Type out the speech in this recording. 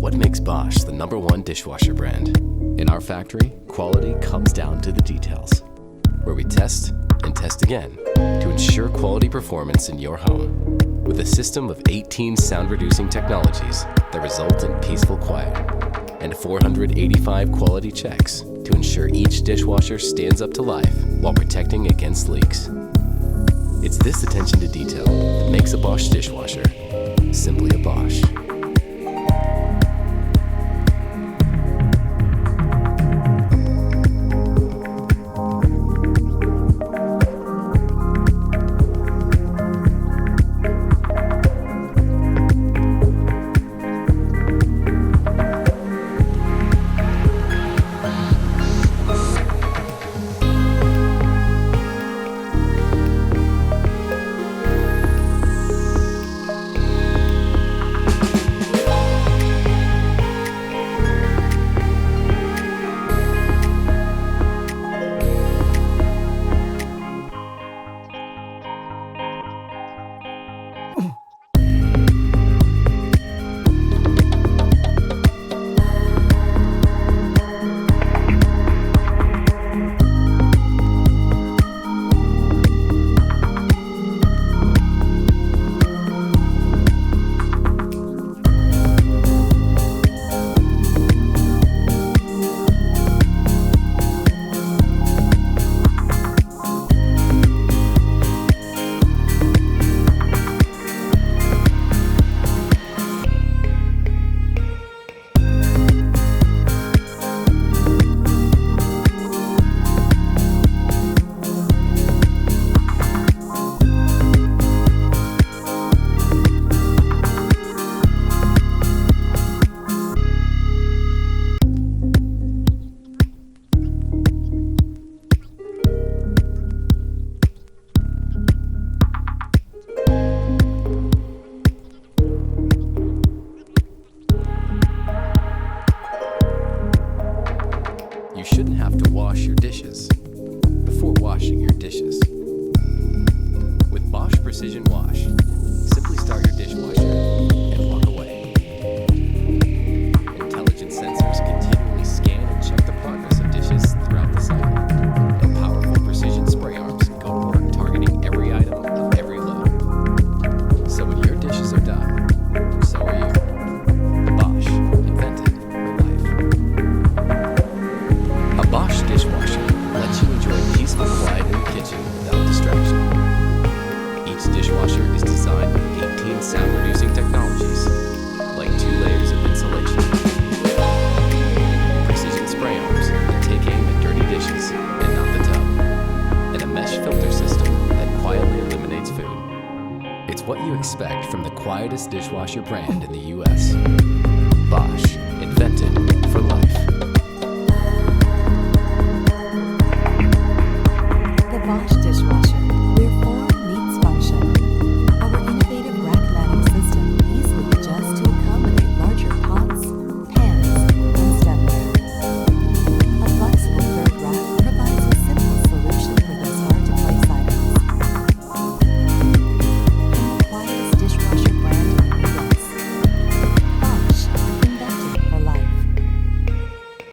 What makes Bosch the #1 dishwasher brand? In our factory, quality comes down to the details, where we test and test again to ensure quality performance in your home. With a system of 18 sound-reducing technologies that result in peaceful quiet, and 485 quality checks to ensure each dishwasher stands up to life while protecting against leaks. It's this attention to detail that makes a Bosch dishwasher simply a Bosch. You shouldn't have to wash your dishes before washing your dishes. With Bosch Precision Wash, simply start your dishwasher and walk away. Intelligent sensors continually scan and check the progress of dishes throughout the cycle, and powerful precision spray arms go to work targeting every item of every load. So when your dishes are done, so are you. Bosch, invented for life. A Bosch dishwasher lets you enjoy peaceful quiet in the kitchen without distraction. Each dishwasher is designed with 18 sound-reducing technologies, like 2 layers of insulation, precision spray arms that take aim at dirty dishes and not the tub, and a mesh filter system that quietly eliminates food. It's what you expect from the quietest dishwasher brand in the US, Bosch.